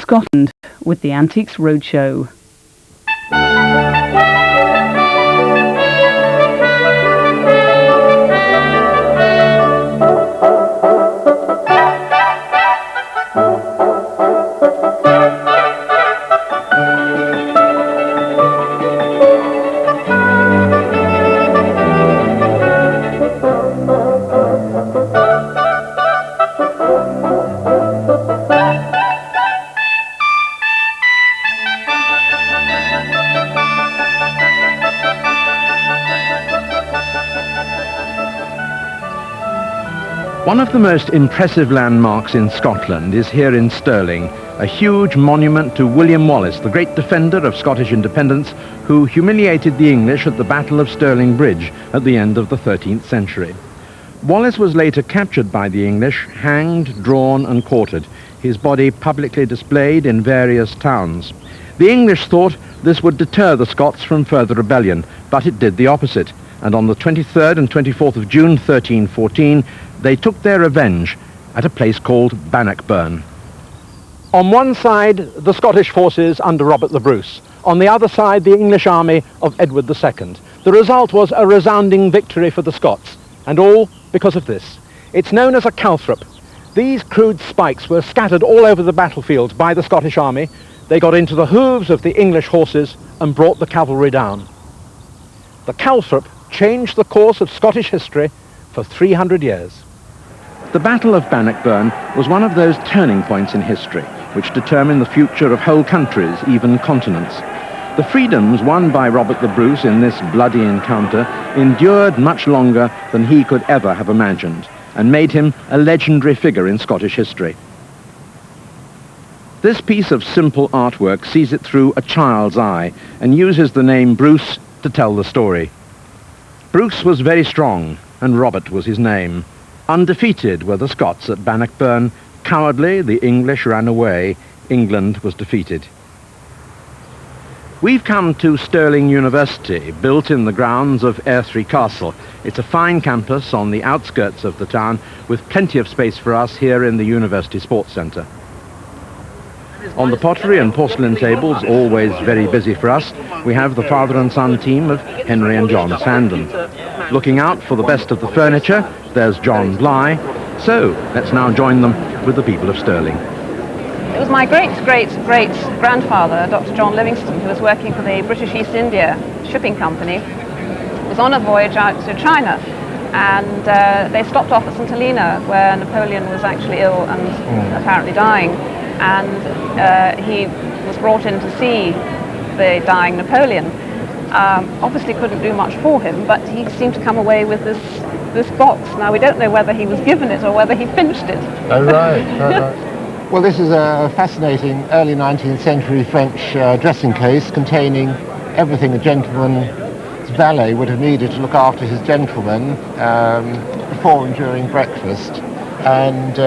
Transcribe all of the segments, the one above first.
Scotland with the Antiques Roadshow. One of the most impressive landmarks in Scotland is here in Stirling, a huge monument to William Wallace, the great defender of Scottish independence, who humiliated the English at the Battle of Stirling Bridge at the end of the 13th century. Wallace was later captured by the English, hanged, drawn and quartered, his body publicly displayed in various towns. The English thought this would deter the Scots from further rebellion, but it did the opposite, and on the 23rd and 24th of June 1314, they took their revenge at a place called Bannockburn. On one side, the Scottish forces under Robert the Bruce. On the other side, the English army of Edward II. The result was a resounding victory for the Scots, and all because of this. It's known as a calthrop. These crude spikes were scattered all over the battlefield by the Scottish army. They got into the hooves of the English horses and brought the cavalry down. The calthrop changed the course of Scottish history for 300 years. The Battle of Bannockburn was one of those turning points in history which determined the future of whole countries, even continents. The freedoms won by Robert the Bruce in this bloody encounter endured much longer than he could ever have imagined, and made him a legendary figure in Scottish history. This piece of simple artwork sees it through a child's eye and uses the name Bruce to tell the story. Bruce was very strong, and Robert was his name. Undefeated were the Scots at Bannockburn. Cowardly, the English ran away. England was defeated. We've come to Stirling University, built in the grounds of Airdrie Castle. It's a fine campus on the outskirts of the town, with plenty of space for us here in the University Sports Centre. On the pottery and porcelain tables, always very busy for us, we have the father and son team of Henry and John Sandon. Looking out for the best of the furniture, there's John Bly. So, let's now join them with the people of Stirling. It was my great-great-great-grandfather, Dr. John Livingston, who was working for the British East India Shipping Company, was on a voyage out to China, and they stopped off at St. Helena, where Napoleon was actually ill and apparently dying, and he was brought in to see the dying Napoleon. Obviously couldn't do much for him, but he seemed to come away with this box. Now, we don't know whether he was given it or whether he finished it. Oh, right. Well, this is a fascinating early 19th century French dressing case containing everything a gentleman's valet would have needed to look after his gentleman before and during breakfast. And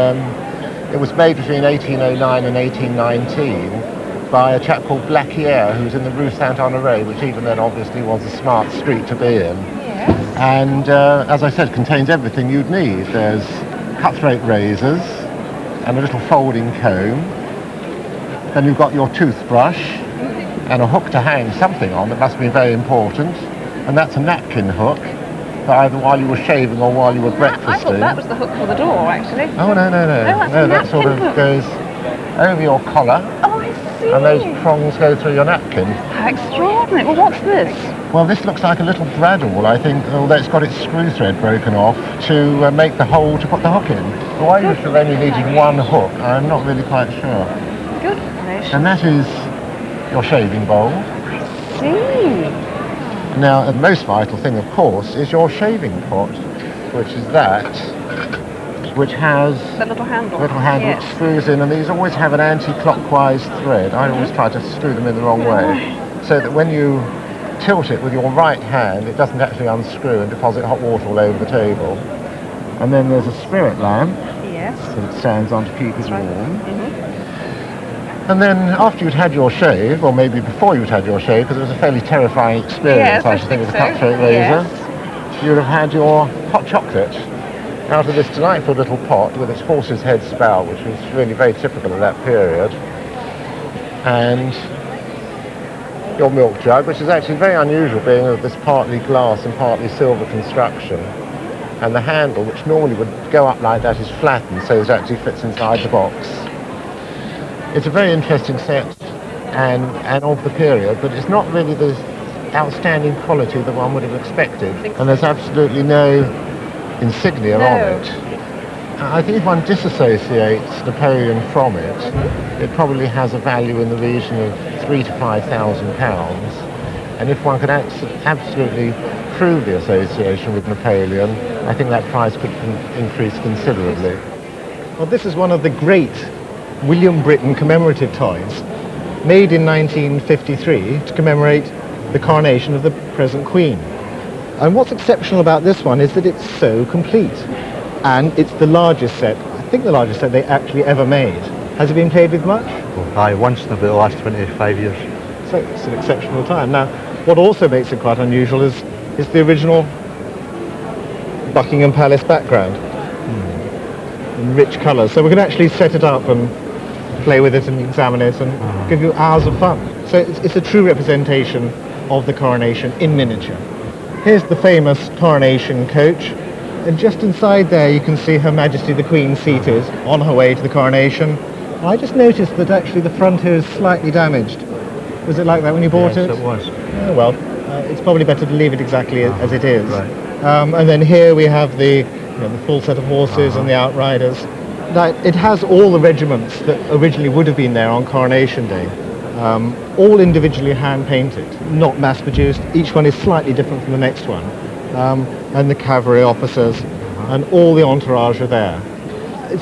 it was made between 1809 and 1819 by a chap called Blacquier, who was in the Rue Saint-Honoré, which even then obviously was a smart street to be in. Yes. And as I said, contains everything you'd need. There's cutthroat razors and a little folding comb. Then you've got your toothbrush and a hook to hang something on that must be very important. And that's a napkin hook for either while you were shaving or while you were breakfasting. I thought that was the hook for the door, actually. Oh, no. No, That sort of hook. goes over your collar. Oh, I see. And those prongs go through your napkin. How extraordinary. Well, what's this? Well, this looks like a little bradawl, I think, although it's got its screw thread broken off to make the hole to put the hook in. Why you should only needing one hook, I'm not really quite sure. Good gracious. And that is your shaving bowl. See. Now, the most vital thing, of course, is your shaving pot, which is that, which has The little handle. Which screws in, and these always have an anti-clockwise thread. I always try to screw them in the wrong way, so that when you tilt it with your right hand, it doesn't actually unscrew and deposit hot water all over the table. And then there's a spirit lamp, Yes. so it stands on to keep it warm. Mm-hmm. And then after you'd had your shave, or maybe before you'd had your shave, because it was a fairly terrifying experience, Yes, I should think, with a cutthroat razor, Yes. you'd have had your hot chocolate out of this delightful little pot with its horse's head spout, which was really very typical of that period. and your milk jug, which is actually very unusual, being of this partly glass and partly silver construction. And the handle, which normally would go up like that, is flattened so it actually fits inside the box. It's a very interesting set and of the period, but it's not really the outstanding quality that one would have expected. And there's absolutely no insignia on it. I think if one disassociates Napoleon from it, it probably has a value in the region of £3,000 to £5,000. And if one could absolutely prove the association with Napoleon, I think that price could increase considerably. Well, this is one of the great William Britton commemorative toys, made in 1953 to commemorate the coronation of the present Queen. And what's exceptional about this one is that it's so complete. And it's the largest set, I think the largest set they actually ever made. Has it been played with much? Well, aye, once in about the last 25 years. So it's an exceptional time. Now, what also makes it quite unusual is the original Buckingham Palace background in rich colours. So we can actually set it up and play with it and examine it and give you hours of fun. So it's a true representation of the coronation in miniature. Here's the famous coronation coach. And just inside there you can see Her Majesty the Queen seated on her way to the coronation. I just noticed that actually the front here is slightly damaged. Was it like that when you bought it? Yes, it was. Oh, well, it's probably better to leave it exactly as it is. Right. And then here we have the full set of horses and the outriders. Now, it has all the regiments that originally would have been there on Coronation Day. All individually hand-painted, not mass-produced. Each one is slightly different from the next one. And the cavalry officers and all the entourage are there.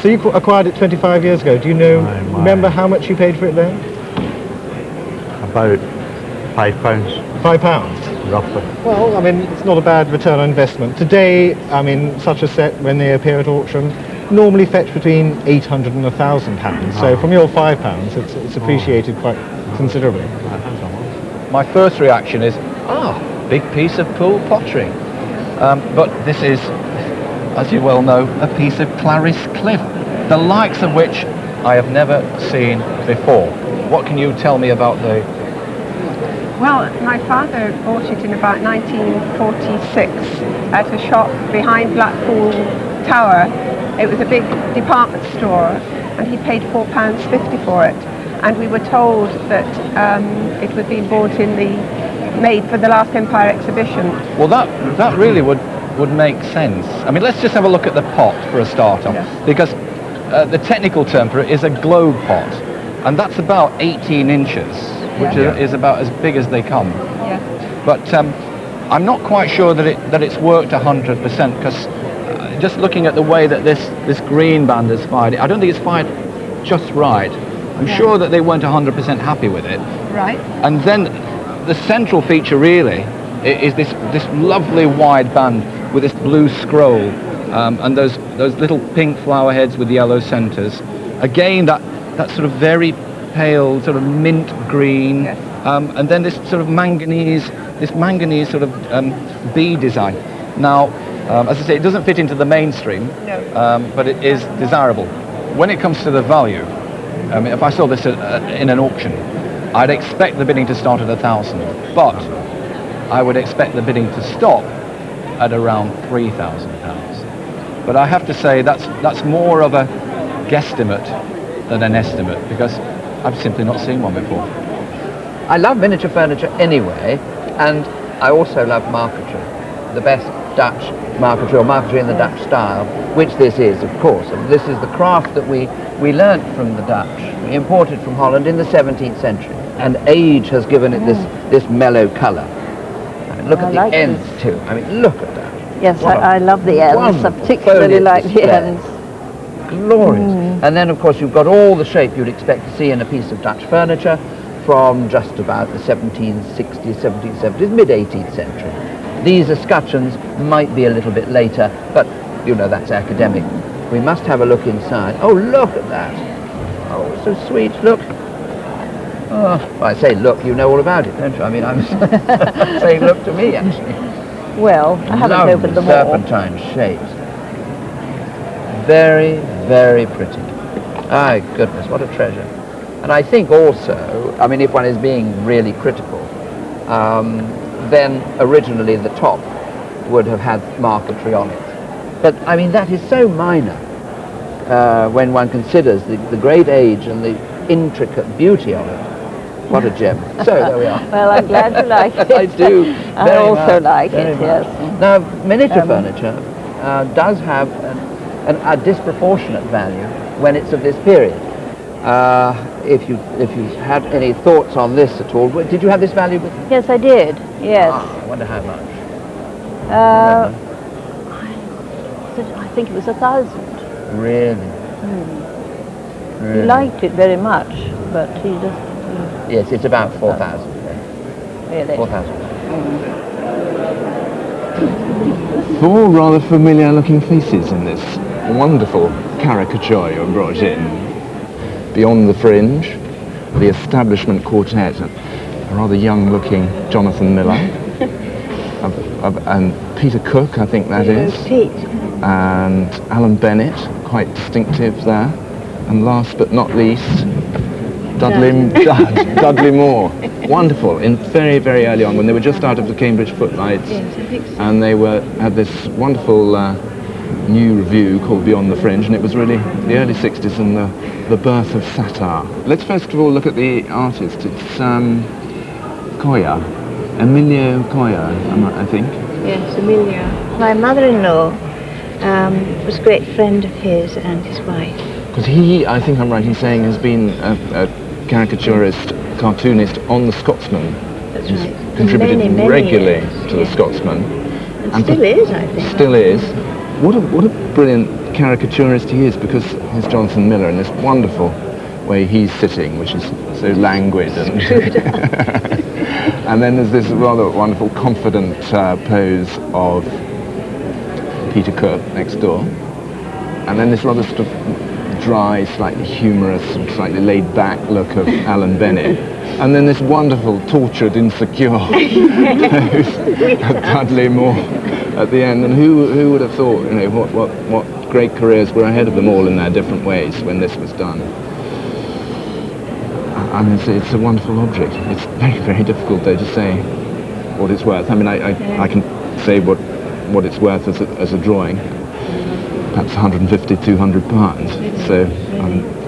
So you acquired it 25 years ago. Do you remember how much you paid for it then? About £5. £5? Roughly. Well, I mean, it's not a bad return on investment. Today, I mean, such a set, when they appear at auction, normally fetch between £800 and £1,000. So from your £5, it's appreciated quite considerably. My first reaction is, big piece of pool pottery. But this is, as you well know, a piece of Clarice Cliff, the likes of which I have never seen before. What can you tell me about the... Well, my father bought it in about 1946 at a shop behind Blackpool Tower. It was a big department store, and he paid £4.50 for it. And we were told that it was being bought made for the last Empire exhibition. Well, that really would make sense. I mean, let's just have a look at the pot for a start off, because the technical term for it is a globe pot, and that's about 18 inches, which is about as big as they come. Yeah. But I'm not quite sure that it's worked 100%, because just looking at the way that this green band has fired it, I don't think it's fired just right. I'm sure that they weren't 100% happy with it. Right. And then the central feature really is this lovely wide band with this blue scroll and those little pink flower heads with yellow centres. Again, that sort of very pale sort of mint green, and then this sort of manganese sort of bead design. Now, as I say, it doesn't fit into the mainstream, but it is desirable. When it comes to the value, I mean, if I saw this in an auction, I'd expect the bidding to start at £1,000, but I would expect the bidding to stop at around £3,000. But I have to say that's more of a guesstimate than an estimate, because I've simply not seen one before. I love miniature furniture anyway, and I also love marquetry, the best Dutch marquetry, or marquetry in the Dutch style, which this is, of course. And this is the craft that we learnt from the Dutch. We imported from Holland in the 17th century, and age has given it this mellow colour. I mean, look at the ends too. I mean, look at that. Yes, I love the ends. I particularly like the ends. Glorious. And then, of course, you've got all the shape you'd expect to see in a piece of Dutch furniture from just about the 1760s, 1770s, mid-18th century. These escutcheons might be a little bit later, but, you know, that's academic. We must have a look inside. Oh, look at that. Oh, so sweet. Look. Oh, well, I say look, you know all about it, don't you? I mean, I'm saying look to me, actually. Well, I haven't opened them all. Serpentine shapes. Very, very pretty. My goodness, what a treasure. And I think also I mean, if one is being really critical, then originally the top would have had marquetry on it. But, I mean, that is so minor when one considers the great age and the intricate beauty of it. What a gem. So, there we are. Well, I'm glad you like it. I do. I also like it, yes. Now, miniature furniture does have a disproportionate value when it's of this period. If you had any thoughts on this at all, did you have this value? Yes, I did. Yes. I wonder how much. I think it was 1,000. Really? He liked it very much, but he just... Yes, it's about 4,000. Really? 4,000. Four rather familiar looking faces in this wonderful caricature you brought in. Beyond the Fringe, the Establishment Quartet, a rather young looking Jonathan Miller, and Peter Cook, I think that is, Pete. and Alan Bennett, quite distinctive there, and last but not least, Dudley Moore. Wonderful, in very, very early on, when they were just out of the Cambridge Footlights, and they had this wonderful new review called Beyond the Fringe, and it was really the early 60s and the birth of satire. Let's first of all look at the artist. It's Coia, Emilio Coia, I think. Yes, Emilio. My mother-in-law was a great friend of his and his wife. Because he, I think I'm right in saying, has been a caricaturist, cartoonist on the Scotsman. That's He's right. contributed Many regularly years, to the Scotsman. And still is, I think. Still is. What a brilliant caricaturist he is, because here's Jonathan Miller in this wonderful way he's sitting, which is so languid. And then there's this rather wonderful confident pose of Peter Cook next door. And then this rather sort of dry, slightly humorous, slightly laid-back look of Alan Bennett. And then this wonderful, tortured, insecure pose of Dudley Moore at the end. And who would have thought, you know, what great careers were ahead of them all in their different ways when this was done. I mean, it's a wonderful object. It's very, very difficult, though, to say what it's worth. I mean, I can say what it's worth as a drawing, perhaps 150, 200 pounds. So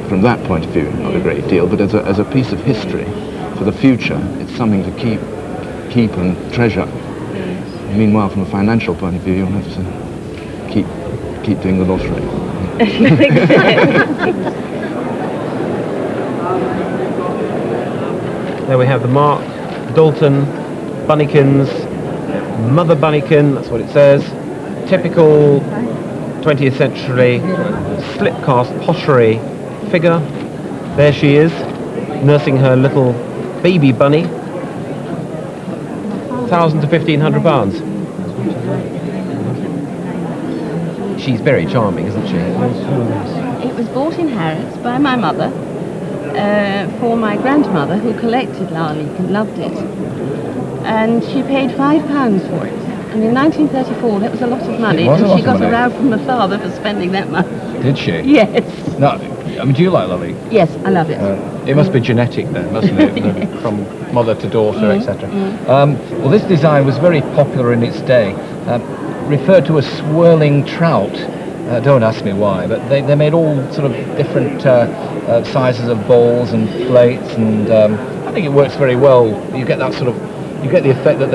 from that point of view, not a great deal, but as a piece of history for the future, it's something to keep and treasure. Meanwhile, from a financial point of view, you'll have to keep doing the lottery. There we have the Mark, Dalton, Bunnykins, Mother Bunnykin, that's what it says. Typical 20th century slip-cast pottery figure. There she is, nursing her little baby bunny. 1,000 to 1,500 pounds. She's very charming, isn't she? It was bought in Harrods by my mother for my grandmother, who collected Lali and loved it. And she paid £5 for it. And in 1934, that was a lot of money, and she got a row from her father for spending that money. Did she? Yes. No, I mean, do you like Lali? Yes, I love it. It must be genetic then, mustn't it? From mother to daughter, etc. Well, this design was very popular in its day. Referred to as swirling trout. Don't ask me why, but they made all sort of different sizes of bowls and plates, and I think it works very well. You get that sort of, you get the effect that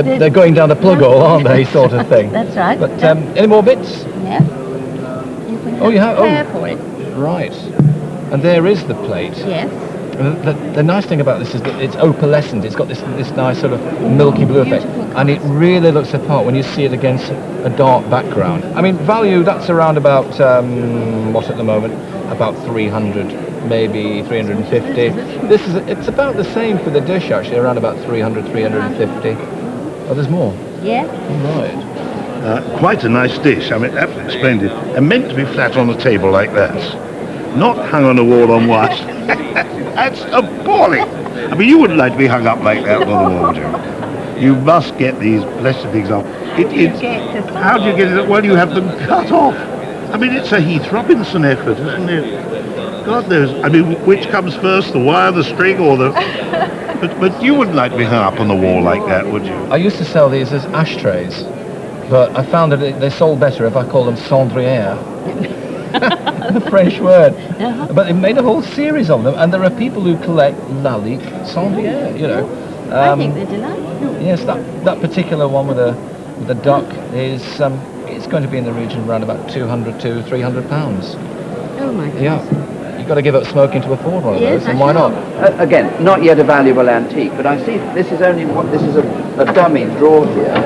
they're going down a plug hole, aren't they, sort of thing. That's right. But any more bits? Yeah. You can Oh, you have? prepare for it. Right. And there is the plate. Yes. The nice thing about this is that it's opalescent. It's got this nice sort of milky blue effect, and it really looks the part when you see it against a dark background. I mean, value, that's around about what at the moment? About 300, maybe 350. It's about the same for the dish actually, around about 300, 350. Oh, there's more. Yeah. Right. Quite a nice dish. I mean, absolutely splendid, and meant to be flat on the table like that, not hung on the wall on wires. That's appalling. I mean, you wouldn't like to be hung up like that on the wall, would you? You must get these blessed things off. How do you get it? Well, you have them cut off. I mean, it's a Heath Robinson effort, isn't it? God knows. I mean, which comes first, the wire, the string, or the... But you wouldn't like to be hung up on the wall like that, would you? I used to sell these as ashtrays, but I found that they sold better if I called them cendrières. The French word. But they made a whole series of them, and there are people who collect Lalique cendrières, you know. I think they're delightful. Yes, that particular one with a duck is it's going to be in the region around about 200 to 300 pounds. Oh my goodness. Yeah, you've got to give up smoking to afford one of Yes, those, and why not? Again, not yet a valuable antique, but I see this is only this is a dummy drawer here.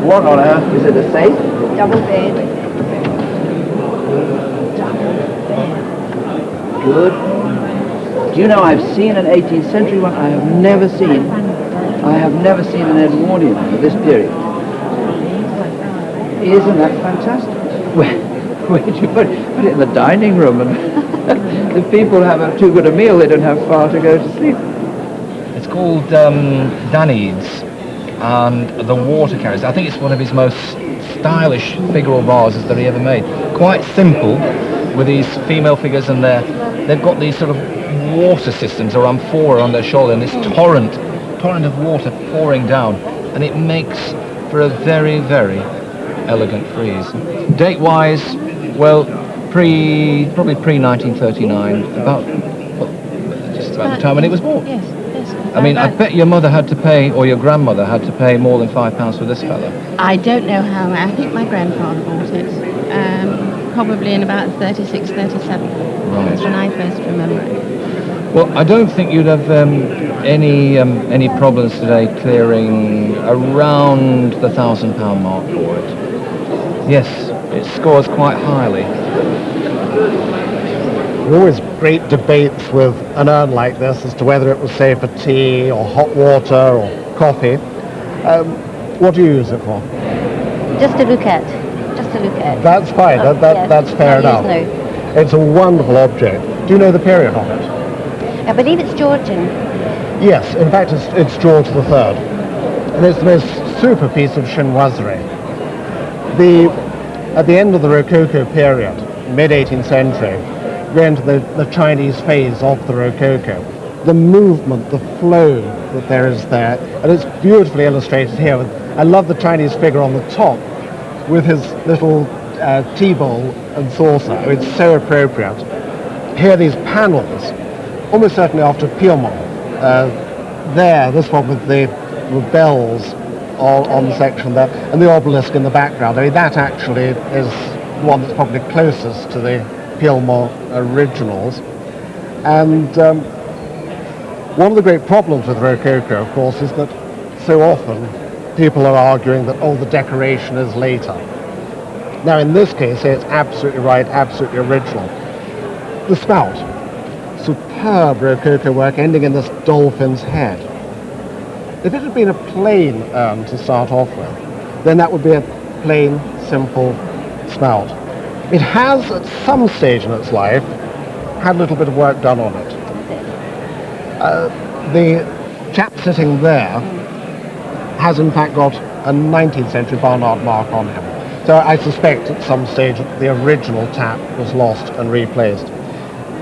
What on earth is it? A safe? Double bed. Good. Do you know I've seen an 18th century one? I have never seen an Edwardian of this period. Isn't that fantastic? Where did you put it? Put it in the dining room, and if people have too good a meal, they don't have far to go to sleep. It's called Danides, and the water carriers. I think it's one of his most stylish figural vases that he ever made. Quite simple, with these female figures, and they've got these sort of water systems or amphora on their shoulder, and this torrent of water pouring down, and it makes for a very, very elegant frieze. Date-wise, well, probably pre-1939, just about the time when it was bought. Yes. I mean, I bet your mother had to pay, or your grandmother had to pay more than £5 for this fella. I don't know how. I think my grandfather bought it, probably in about 36, 37. Right. That's when I first remember it. Well, I don't think you'd have any problems today clearing around the £1,000 mark for it. Yes, it scores quite highly. There are always great debates with an urn like this as to whether it was safe for tea or hot water or coffee. What do you use it for? Just to look at. That's fine. Yes, That's fair not enough. used, no. It's a wonderful object. Do you know the period of it? I believe it's Georgian. Yes, in fact it's George III. And it's the most super piece of chinoiserie. At the end of the Rococo period, mid-18th century, we're into the Chinese phase of the Rococo. The movement, the flow that there is there, and it's beautifully illustrated here. I love the Chinese figure on the top with his little tea bowl and saucer. It's so appropriate. Here these panels, almost certainly after Piedmont. This one with the bells on the section there, and the obelisk in the background. I mean, that actually is one that's probably closest to the Piedmont originals. And one of the great problems with Rococo, of course, is that so often people are arguing that, the decoration is later. Now, in this case, it's absolutely right, absolutely original. The spout, superb Rococo work ending in this dolphin's head. If it had been a plain urn to start off with, then that would be a plain, simple spout. It has, at some stage in its life, had a little bit of work done on it. The chap sitting there has in fact got a 19th century Barnard mark on him. So I suspect at some stage the original tap was lost and replaced.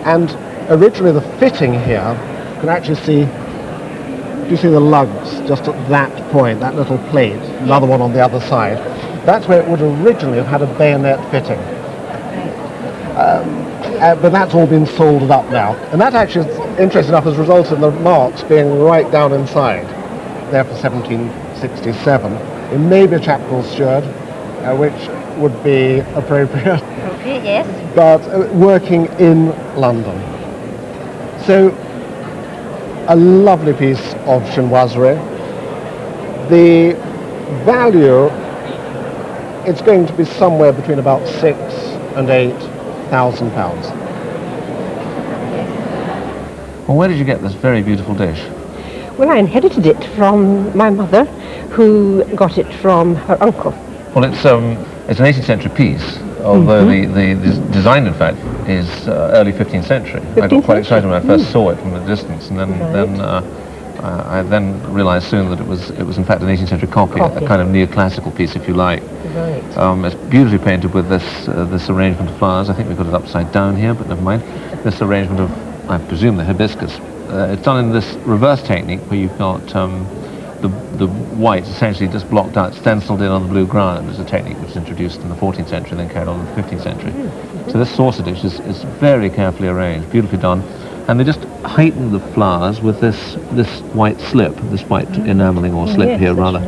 And originally the fitting here, you can actually see, do you see the lugs just at that point, that little plate, another one on the other side? That's where it would originally have had a bayonet fitting. But that's all been soldered up now. And that actually, interesting enough, has resulted in the marks being right down inside, there for 1767. It may be a chap called Stewart, which would be appropriate. Appropriate, yes. But working in London. So, a lovely piece of chinoiserie. The value, it's going to be somewhere between about £6,000 and £8,000. Well, where did you get this very beautiful dish? Well, I inherited it from my mother, who got it from her uncle. Well, it's an 18th century piece, although the design, in fact, is early 15th century. I got quite excited when I first saw it from a distance, and then I then realised soon that it was in fact an 18th century copy, a kind of neoclassical piece, if you like. Right. It's beautifully painted with this arrangement of flowers. I think we've got it upside down here, but never mind. This arrangement of, I presume, the hibiscus. It's done in this reverse technique where you've got the whites essentially just blocked out, stenciled in on the blue ground. It's a technique which was introduced in the 14th century and then carried on in the 15th century. So this saucer dish is very carefully arranged, beautifully done. And they just heighten the flowers with this white slip, this white enameling or slip here rather,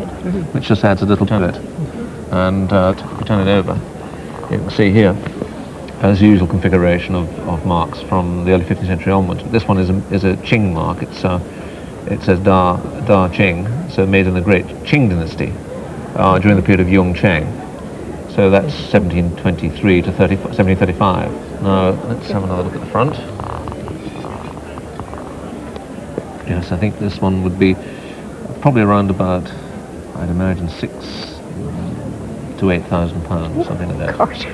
which just adds a little to it. And if we turn it over, you can see here, as usual configuration of marks from the early 15th century onward. This one is a Qing mark. It says Da Qing, so made in the great Qing dynasty during the period of Yung Cheng. So that's 1723 to 1735. Now let's have another look at the front. Yes, I think this one would be probably around about, I'd imagine, £6,000 to £8,000, something like that. Gosh.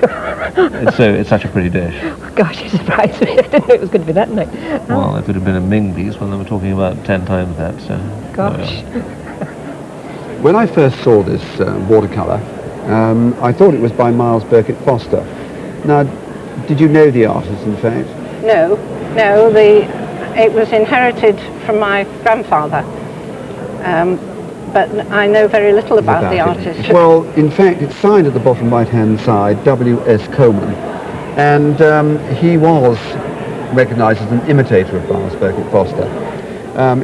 It's such a pretty dish. Gosh, you surprised me. I didn't know it was going to be that nice. Well, if it had been a Ming piece, well, they were talking about 10 times that. So. Gosh. When I first saw this watercolour, I thought it was by Miles Burkitt Foster. Now, did you know the artist, in fact? No, it was inherited from my grandfather. But I know very little about the artist. Well, in fact, it's signed at the bottom right-hand side, W.S. Coleman, and he was recognised as an imitator of Miles Burkitt Foster.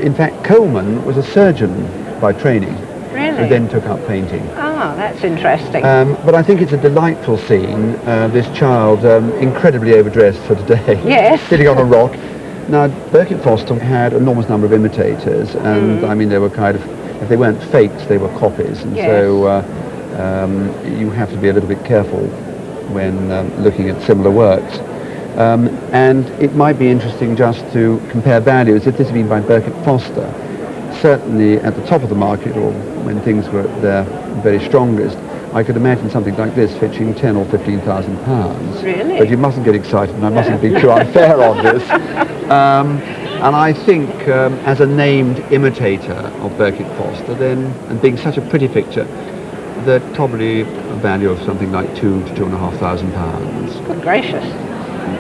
In fact, Coleman was a surgeon by training, Really? who then took up painting. Ah, that's interesting. But I think it's a delightful scene, this child incredibly overdressed for today, Yes. sitting on a rock. Now, Burkitt Foster had an enormous number of imitators, and I mean, they were kind of, if they weren't fakes, they were copies, and so you have to be a little bit careful when looking at similar works. And it might be interesting just to compare values. If this had been by Burkitt Foster, certainly at the top of the market, or when things were at their very strongest, I could imagine something like this fetching £10,000 or £15,000. Really? But you mustn't get excited, and I mustn't be too unfair on this. And I think, as a named imitator of Burkitt Foster, then, and being such a pretty picture, that probably a value of something like £2,000 to £2,500. Good gracious.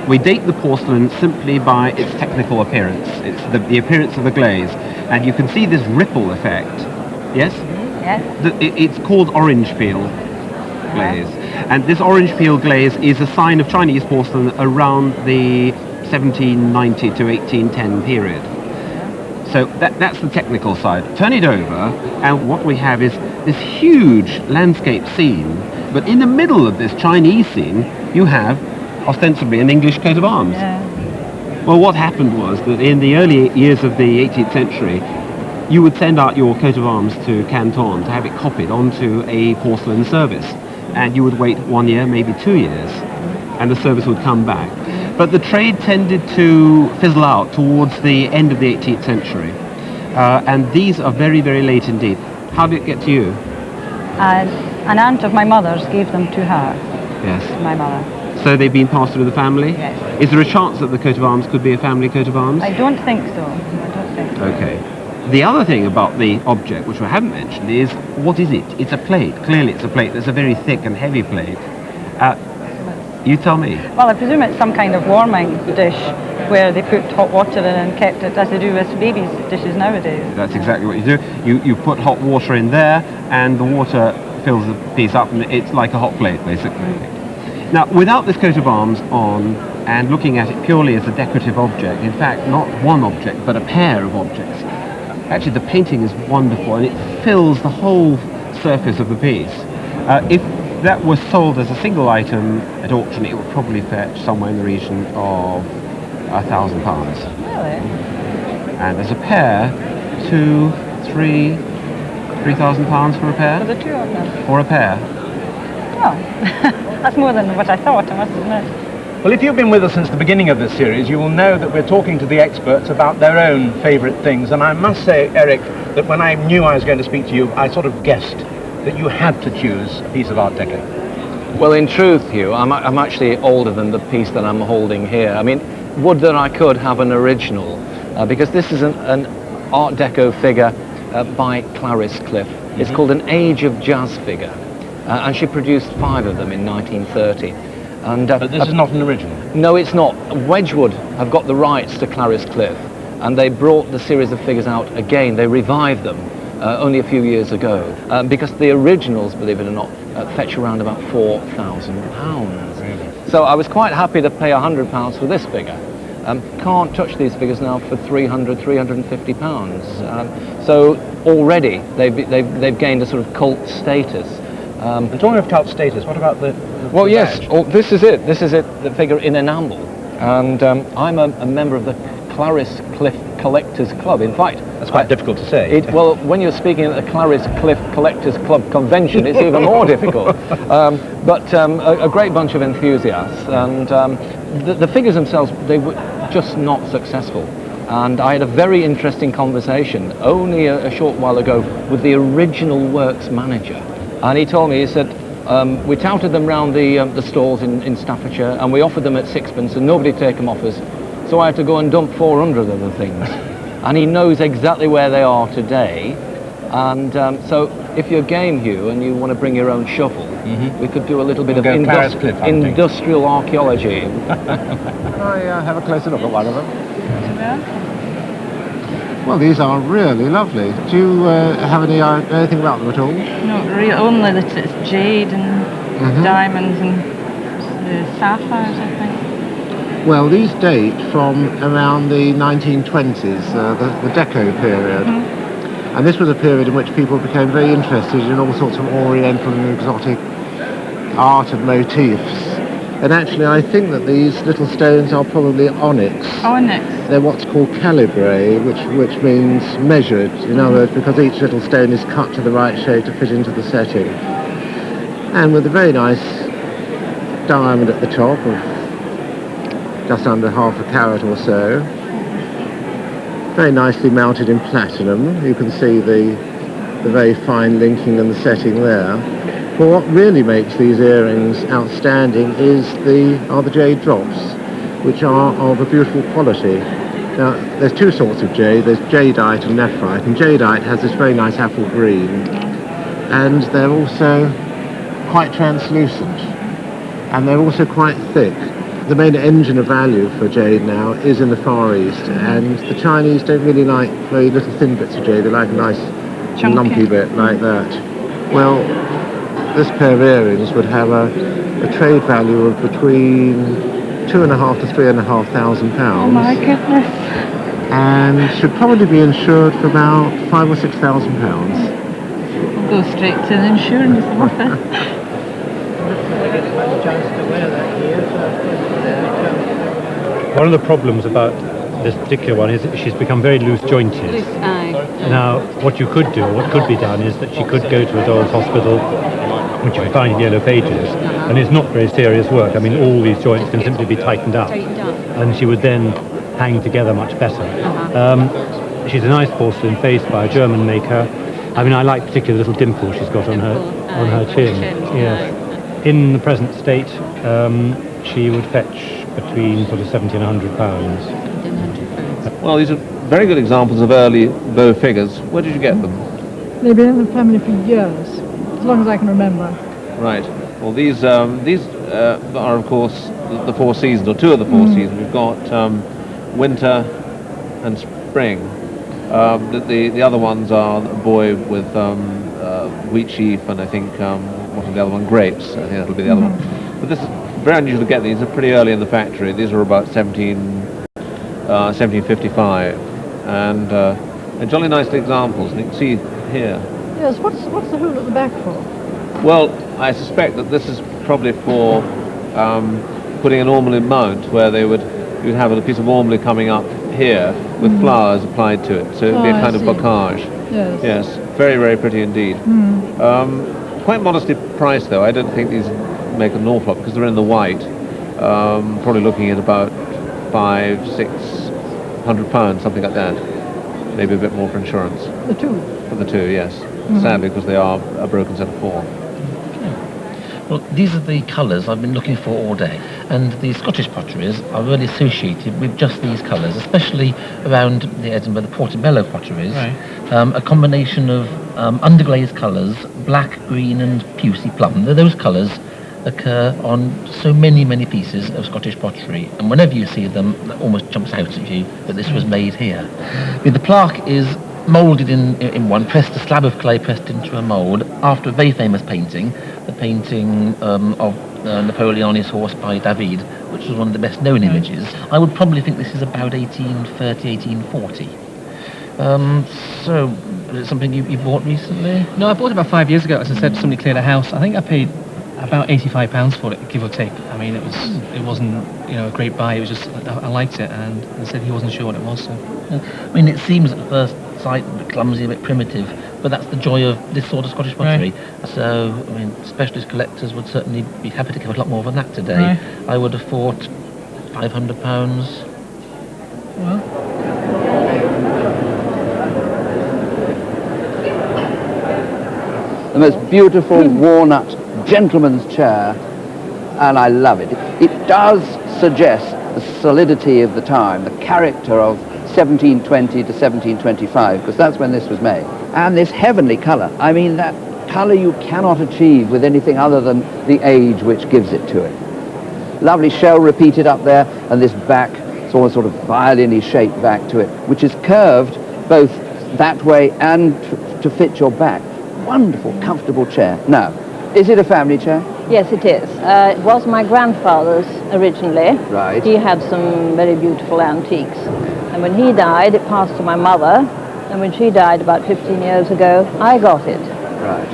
We date the porcelain simply by its technical appearance. It's the appearance of the glaze, and you can see this ripple effect. Yes. Yes. It's called orange peel glaze, and this orange peel glaze is a sign of Chinese porcelain around the 1790 to 1810 period. So that's the technical side. Turn it over, and what we have is this huge landscape scene, but in the middle of this Chinese scene, you have ostensibly an English coat of arms. Yeah. Well, what happened was that in the early years of the 18th century, you would send out your coat of arms to Canton to have it copied onto a porcelain service, and you would wait 1 year, maybe 2 years, and the service would come back. But the trade tended to fizzle out towards the end of the 18th century, and these are very, very late indeed. How did it get to you? An aunt of my mother's gave them to her, Yes. my mother. So they've been passed through the family? Yes. Is there a chance that the coat of arms could be a family coat of arms? I don't think so. I don't think so. Okay. The other thing about the object, which I haven't mentioned, is what is it? It's a plate. Clearly it's a plate. There's a very thick and heavy plate. You tell me. Well, I presume it's some kind of warming dish where they put hot water in and kept it, as they do with babies' dishes nowadays. That's exactly what you do. You put hot water in there, and the water fills the piece up, and it's like a hot plate, basically. Now, without this coat of arms on, and looking at it purely as a decorative object, in fact, not one object, but a pair of objects, actually the painting is wonderful, and it fills the whole surface of the piece. If that was sold as a single item at auction, it would probably fetch somewhere in the region of £1,000. Really? And as a pair, £3,000 for a pair? For the two of them? For a pair. Well, that's more than what I thought, I must admit. Well, if you've been with us since the beginning of this series, you will know that we're talking to the experts about their own favourite things. And I must say, Eric, that when I knew I was going to speak to you, I sort of guessed that you had to choose a piece of Art Deco. Well, in truth, Hugh, I'm actually older than the piece that I'm holding here. I mean, would that I could have an original, because this is an Art Deco figure by Clarice Cliff. It's called an Age of Jazz figure. and she produced 5 of them in 1930. And, but this is not an original? No, it's not. Wedgwood have got the rights to Clarice Cliff, and they brought the series of figures out again. They revived them only a few years ago, because the originals, believe it or not, fetch around about £4,000. Really? So I was quite happy to pay £100 for this figure. Can't touch these figures now for £300, £350. So already they've gained a sort of cult status. And talking of cult status, what about the well, the yes, badge? oh, this is it, the figure in enamel. And I'm a member of the Clarice Cliff Collectors Club. In fact, that's quite difficult to say. Well, when you're speaking at the Clarice Cliff Collectors Club convention, it's even more difficult. But a great bunch of enthusiasts, and the figures themselves, they were just not successful. And I had a very interesting conversation only a short while ago with the original works manager. And he told me, he said, we touted them round the stalls in Staffordshire, and we offered them at sixpence, and nobody take them off us. So I had to go and dump 400 of the things. And he knows exactly where they are today. And so if you're game, Hugh, and you want to bring your own shovel, we could do a little bit of industrial archaeology. Can I have a closer look at one of them? Well, these are really lovely. Do you have anything about them at all? Not really, only that it's jade and diamonds and sapphires, I think. Well, these date from around the 1920s, the Deco period. And this was a period in which people became very interested in all sorts of oriental and exotic art and motifs. And actually, I think that these little stones are probably onyx. Onyx. They're what's called calibre, which means measured. In other words, because each little stone is cut to the right shape to fit into the setting. And with a very nice diamond at the top of just under half a carat or so. Very nicely mounted in platinum. You can see the very fine linking and the setting there. But what really makes these earrings outstanding are the jade drops, which are of a beautiful quality. Now, there's two sorts of jade. There's jadeite and nephrite, and jadeite has this very nice apple green, and they're also quite translucent, and they're also quite thick. The main engine of value for jade now is in the Far East, and the Chinese don't really like very little thin bits of jade. They like a nice chunky lumpy bit like that. Well, this pair of earrings would have a trade value of between £2,500 to £3,500. Oh my goodness. And should probably be insured for about £5,000 or £6,000. We'll go straight to the insurance office. One of the problems about this particular one is that she's become very loose jointed. Now, what could be done is that she could go to a doll's hospital, which you can find in Yellow Pages, and it's not very serious work. I mean, all these joints can simply be tightened up, and she would then hang together much better. She's a nice porcelain face by a German maker. I mean, I like particularly the little dimple she's got on her chin. Yes. In the present state, she would fetch between sort of £70 and £100. Well, these are very good examples of early bow figures. Where did you get them? They've been in the family for years, as long as I can remember. Right. Well, these are, of course, the four seasons, or two of the four seasons. We've got winter and spring. The other ones are a boy with wheat sheaf, and I think, what was the other one? Grapes. I think that'll be the other one. But this is very unusual to get these. They're pretty early in the factory. These are about 1755, and jolly nice examples. And you can see here. Yes, what's the hool at the back for? Well, I suspect that this is probably for putting an ormolu mount, where you'd have a piece of ormolu coming up here with flowers applied to it, so it'd be a kind of bocage. Yes. Yes, very, very pretty indeed. Quite modestly priced, though. I don't think these make an awful lot because they're in the white. Probably looking at about £500-600, something like that. Maybe a bit more for insurance. The two? For the two, yes. Sadly, because they are a broken set of four. Well, these are the colours I've been looking for all day, and the Scottish potteries are really associated with just these colours, especially around the Edinburgh, the Portobello potteries. Right. A combination of underglazed colours, black, green and pucey plum. Those colours occur on so many pieces of Scottish pottery, and whenever you see them, it almost jumps out at you that this was made here. I mean, the plaque is moulded in one, pressed, a slab of clay pressed into a mould after a very famous painting, the painting of Napoleon on his horse by David, which was one of the best known images. I would probably think this is about 1830, 1840. So, is it something you bought recently? No, I bought it about 5 years ago. As I said, somebody cleared a house. I think I paid about £85 for it, give or take. I mean, it wasn't a great buy. It was just I liked it, and he said he wasn't sure what it was. So, I mean, it seems at first sight a bit clumsy, a bit primitive, but that's the joy of this sort of Scottish pottery. Right. So, I mean, specialist collectors would certainly be happy to give a lot more than that today. Right. I would have thought £500. Well. The most beautiful walnut gentleman's chair, and I love it. It does suggest the solidity of the time, the character of 1720 to 1725, because that's when this was made. And this heavenly colour, I mean, that colour you cannot achieve with anything other than the age which gives it to it. Lovely shell repeated up there, and this back, sort of violin-y shaped back to it, which is curved both that way and to fit your back. Wonderful, comfortable chair. Now, is it a family chair? Yes, it is. It was my grandfather's originally. Right. He had some very beautiful antiques. And when he died, it passed to my mother. And when she died about 15 years ago, I got it. Right.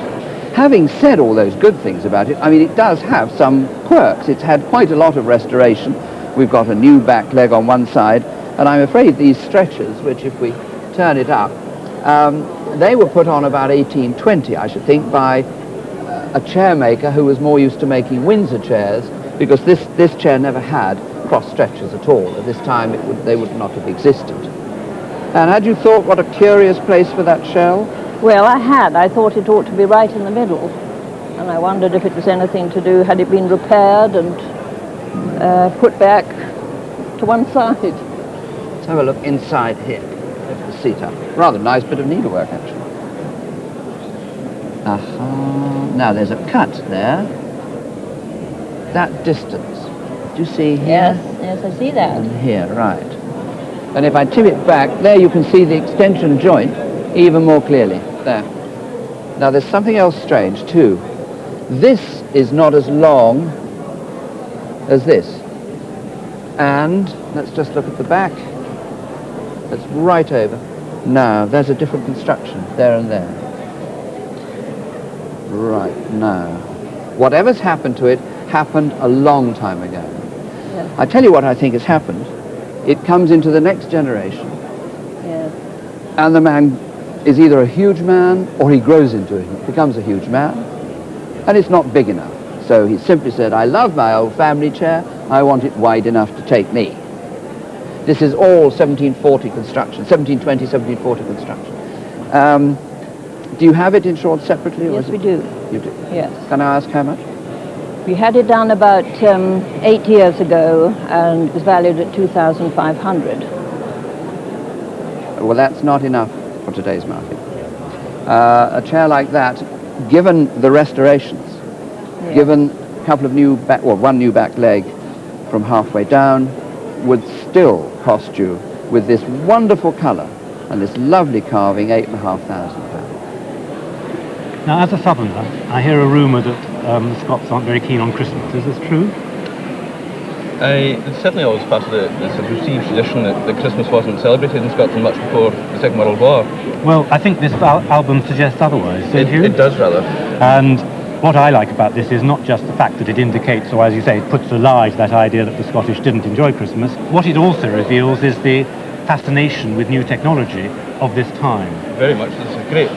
Having said all those good things about it, I mean, it does have some quirks. It's had quite a lot of restoration. We've got a new back leg on one side, and I'm afraid these stretchers, which if we turn it up, they were put on about 1820, I should think, by a chairmaker who was more used to making Windsor chairs, because this chair never had cross stretchers at all. At this time, they would not have existed. And had you thought what a curious place for that shell? Well, I had. I thought it ought to be right in the middle. And I wondered if it was anything to do, had it been repaired and put back to one side. Let's have a look inside here. Lift the seat up. Rather nice bit of needlework, actually. Aha. Now there's a cut there. That distance. Do you see here? Yes, I see that. And here, right. And if I tip it back, there you can see the extension joint even more clearly. There. Now there's something else strange too. This is not as long as this. And let's just look at the back. That's right over. Now, there's a different construction, there and there. Right, now. Whatever's happened to it happened a long time ago. Yes. I tell you what I think has happened. It comes into the next generation. Yes. And the man is either a huge man or he grows into it. He becomes a huge man. And it's not big enough. So he simply said, I love my old family chair. I want it wide enough to take me. This is all 1740 construction, 1720, 1740 construction. Do you have it insured separately? Yes, we do. You do? Yes. Can I ask how much? We had it done about 8 years ago, and it was valued at $2,500. Well, that's not enough for today's market. A chair like that, given the restorations, Yes. given a couple of new back, well, one new back leg from halfway down, would still cost you, with this wonderful colour and this lovely carving, £8,500. Now, as a southerner, I hear a rumour that the Scots aren't very keen on Christmas. Is this true? It's certainly always part of the received tradition that Christmas wasn't celebrated in Scotland much before the Second World War. Well, I think this album suggests otherwise, don't you? It does, rather. And what I like about this is not just the fact that it indicates, or as you say, it puts a lie to that idea that the Scottish didn't enjoy Christmas. What it also reveals is the fascination with new technology of this time. Very much. There's a great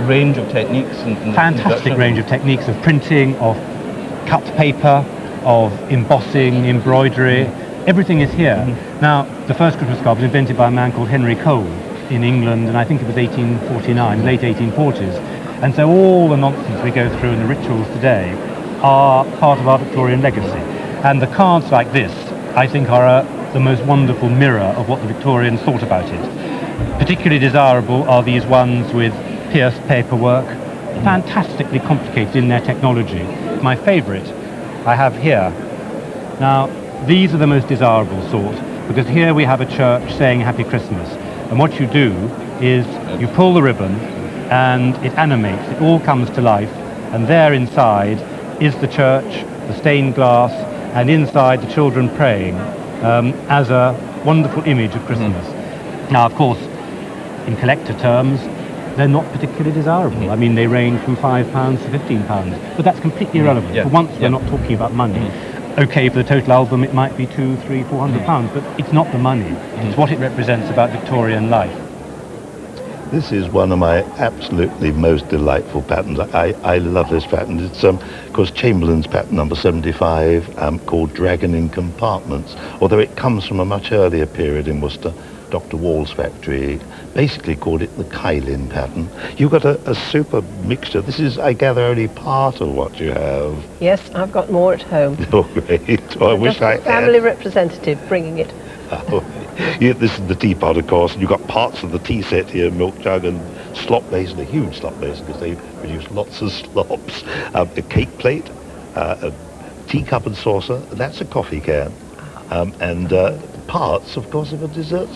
range of techniques. Fantastic range of techniques of printing, of cut paper, of embossing, embroidery. Everything is here. Now, the first Christmas card was invented by a man called Henry Cole in England, and I think it was 1849, late 1840s. And so all the nonsense we go through and the rituals today are part of our Victorian legacy. And the cards like this, I think, are the most wonderful mirror of what the Victorians thought about it. Particularly desirable are these ones with pierced paperwork, fantastically complicated in their technology. My favourite I have here. Now, these are the most desirable sort, because here we have a church saying Happy Christmas. And what you do is you pull the ribbon and it animates, it all comes to life, and there inside is the church, the stained glass, and inside the children praying as a wonderful image of Christmas. Now, of course, in collector terms, they're not particularly desirable. I mean, they range from £5 to £15, but that's completely irrelevant. For once, we're not talking about money. Okay, for the total album, it might be £200, £300, £400, but it's not the money. It's what it represents about Victorian life. This is one of my absolutely most delightful patterns. I love this pattern. It's, of course, Chamberlain's pattern number 75, called Dragon in Compartments, although it comes from a much earlier period in Worcester. Dr. Wall's factory basically called it the Kylin pattern. You've got a super mixture. This is, I gather, only part of what you have. Yes, I've got more at home. Oh, great. Well, I wish I had. Family representative bringing it. Oh, yeah, this is the teapot, of course, and you've got parts of the tea set here, milk jug and slop basin, a huge slop basin, because they produce lots of slops. A cake plate, a teacup and saucer, and that's a coffee can. And parts, of course, of a dessert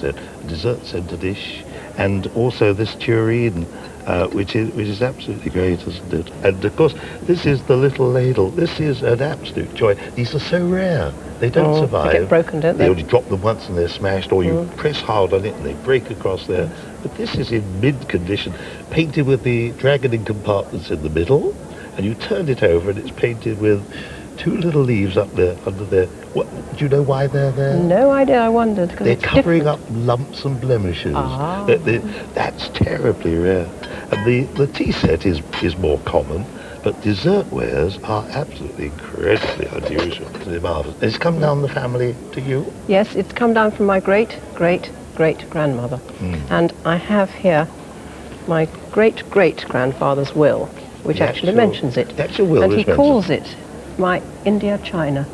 centre dish, and also this tureen, which is absolutely great, isn't it? And of course, this is the little ladle. This is an absolute joy. These are so rare. They don't survive. They get broken, don't they? They only drop them once and they're smashed, or you press hard on it and they break across there. But this is in mint condition, painted with the dragon in compartments in the middle, and you turn it over and it's painted with two little leaves up there, under there. What, do you know why they're there? No idea, I wondered. They're covering up lumps and blemishes. That's terribly rare. And the tea set is more common, but dessert wares are absolutely incredibly unusual. They're marvellous. It's come down the family to you? Yes, it's come down from my great-great-great-grandmother. And I have here my great-great-grandfather's will, which actually mentions it. That's your will. And he calls it my India China.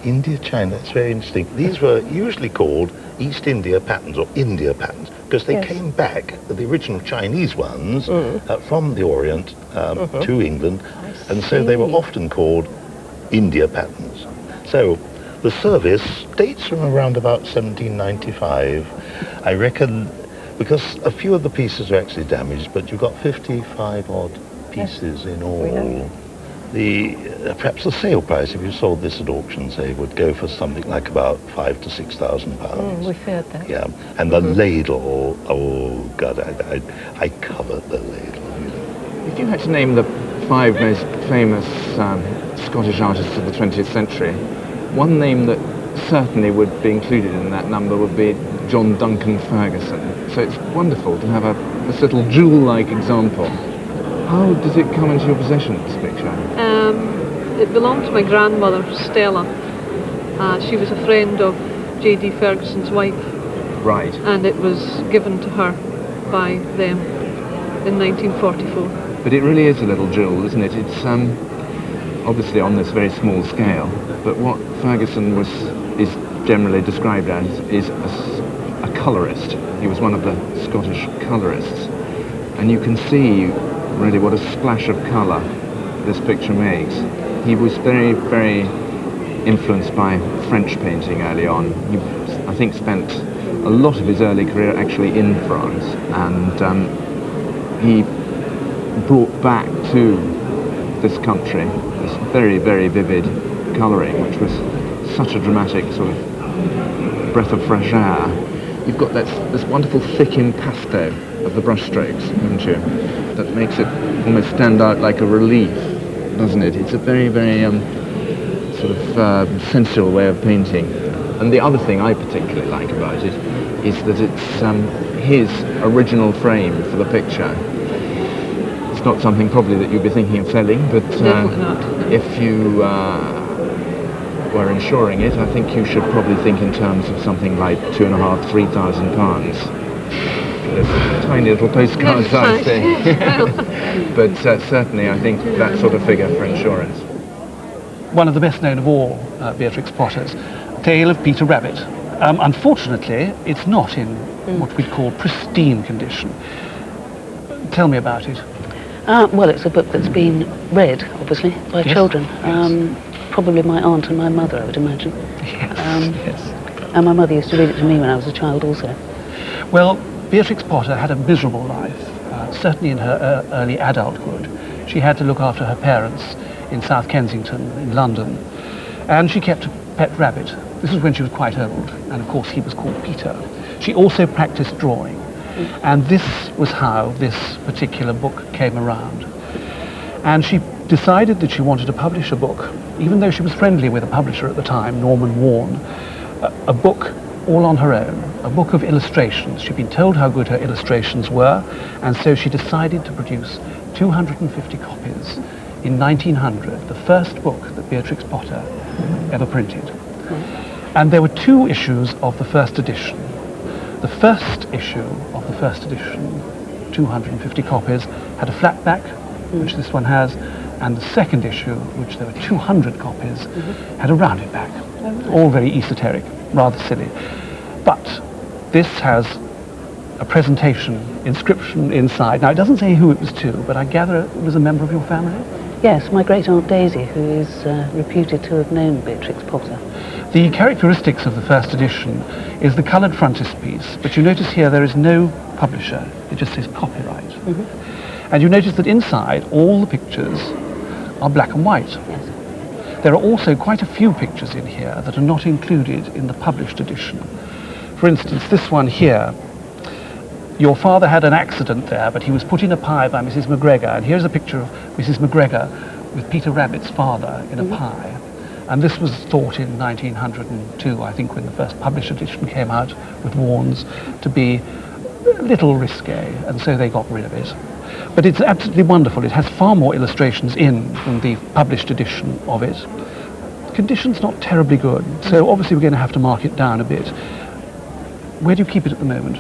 India China, that's very interesting. These were usually called East India patterns or India patterns because they came back, the original Chinese ones, from the Orient to England, and so they were often called India patterns. So the service dates from around about 1795. I reckon, because a few of the pieces are actually damaged, but you've got 55 odd pieces in all. Perhaps the sale price, if you sold this at auction, say, would go for something like about £5,000 to £6,000. We feared that. Yeah, and the ladle, oh God, I covet the ladle. You know. If you had to name the 5 most famous Scottish artists of the 20th century, one name that certainly would be included in that number would be John Duncan Ferguson. So it's wonderful to have this little jewel-like example. How does it come into your possession, this picture? It belonged to my grandmother, Stella. She was a friend of J.D. Ferguson's wife. Right. And it was given to her by them in 1944. But it really is a little jewel, isn't it? It's obviously on this very small scale, but what Ferguson is generally described as is a colourist. He was one of the Scottish colourists. And you can see really what a splash of colour this picture makes. He was very, very influenced by French painting early on. He, I think, spent a lot of his early career actually in France, and he brought back to this country this very, very vivid colouring, which was such a dramatic sort of breath of fresh air. You've got this wonderful thick impasto of the brushstrokes, haven't you? That makes it almost stand out like a relief, doesn't it? It's a very, very sort of sensual way of painting. And the other thing I particularly like about it is that it's his original frame for the picture. It's not something probably that you'd be thinking of selling, but if you were insuring it, I think you should probably think in terms of something like £2,500 to £3,000. There's tiny little postcard size thing. But certainly I think that sort of figure for insurance. One of the best known of all Beatrix Potter's, Tale of Peter Rabbit. Unfortunately, it's not in what we'd call pristine condition. Tell me about it. Well, it's a book that's been read, obviously, by children. Probably my aunt and my mother, I would imagine. Yes. And my mother used to read it to me when I was a child also. Well, Beatrix Potter had a miserable life, certainly in her early adulthood. She had to look after her parents in South Kensington, in London, and she kept a pet rabbit. This was when she was quite old, and of course he was called Peter. She also practiced drawing, and this was how this particular book came around. And she decided that she wanted to publish a book, even though she was friendly with a publisher at the time, Norman Warne, a book all on her own, a book of illustrations. She'd been told how good her illustrations were, and so she decided to produce 250 copies in 1900, the first book that Beatrix Potter ever printed. And there were 2 issues of the first edition. The first issue of the first edition, 250 copies, had a flat back, which this one has, and the second issue, which there were 200 copies, had a rounded back. All very esoteric, rather silly. But this has a presentation inscription inside. Now, it doesn't say who it was to, but I gather it was a member of your family? Yes, my great-aunt Daisy, who is reputed to have known Beatrix Potter. The characteristics of the first edition is the coloured frontispiece, but you notice here there is no publisher. It just says copyright. And you notice that inside all the pictures are black and white. Yes. There are also quite a few pictures in here that are not included in the published edition. For instance, this one here, your father had an accident there, but he was put in a pie by Mrs. McGregor, and here's a picture of Mrs. McGregor with Peter Rabbit's father in a pie. And this was thought in 1902, I think, when the first published edition came out with Warnes, to be a little risque, and so they got rid of it. But it's absolutely wonderful. It has far more illustrations in than the published edition of it. Condition's not terribly good, so obviously we're going to have to mark it down a bit. Where do you keep it at the moment?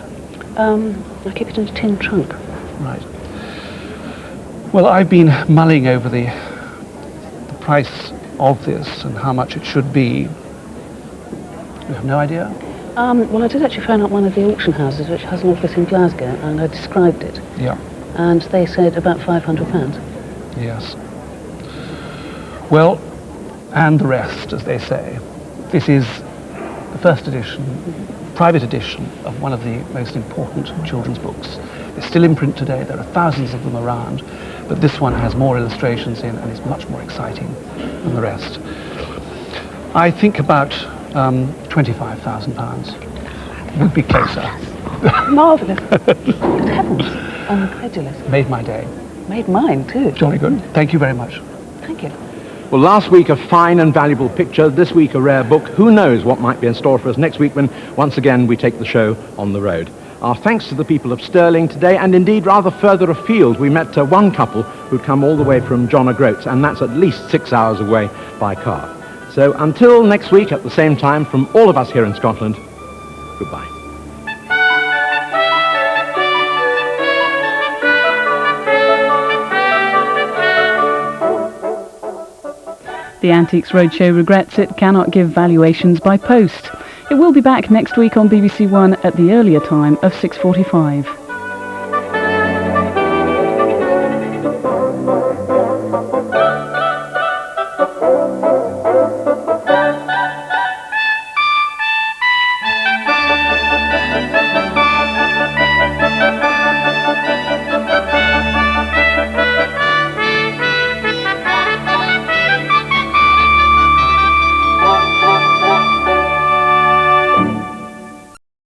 I keep it in a tin trunk. Right. Well, I've been mulling over the price of this and how much it should be. You have no idea? Well, I did actually phone up one of the auction houses, which has an office in Glasgow, and I described it. Yeah. And they said about £500. Yes. Well, and the rest, as they say. This is the first edition, private edition of one of the most important children's books. They're still in print today. There are thousands of them around, but this one has more illustrations in and is much more exciting than the rest. I think about £25,000 would be closer. Marvellous. Good heavens. I'm incredulous. Made my day. Made mine too. Jolly good. Thank you very much. Thank you. Well, last week a fine and valuable picture, this week a rare book. Who knows what might be in store for us next week when, once again, we take the show on the road. Our thanks to the people of Stirling today, and indeed rather further afield. We met one couple who'd come all the way from John O'Groats, and that's at least 6 hours away by car. So until next week at the same time, from all of us here in Scotland, goodbye. The Antiques Roadshow regrets it cannot give valuations by post. It will be back next week on BBC One at the earlier time of 6:45.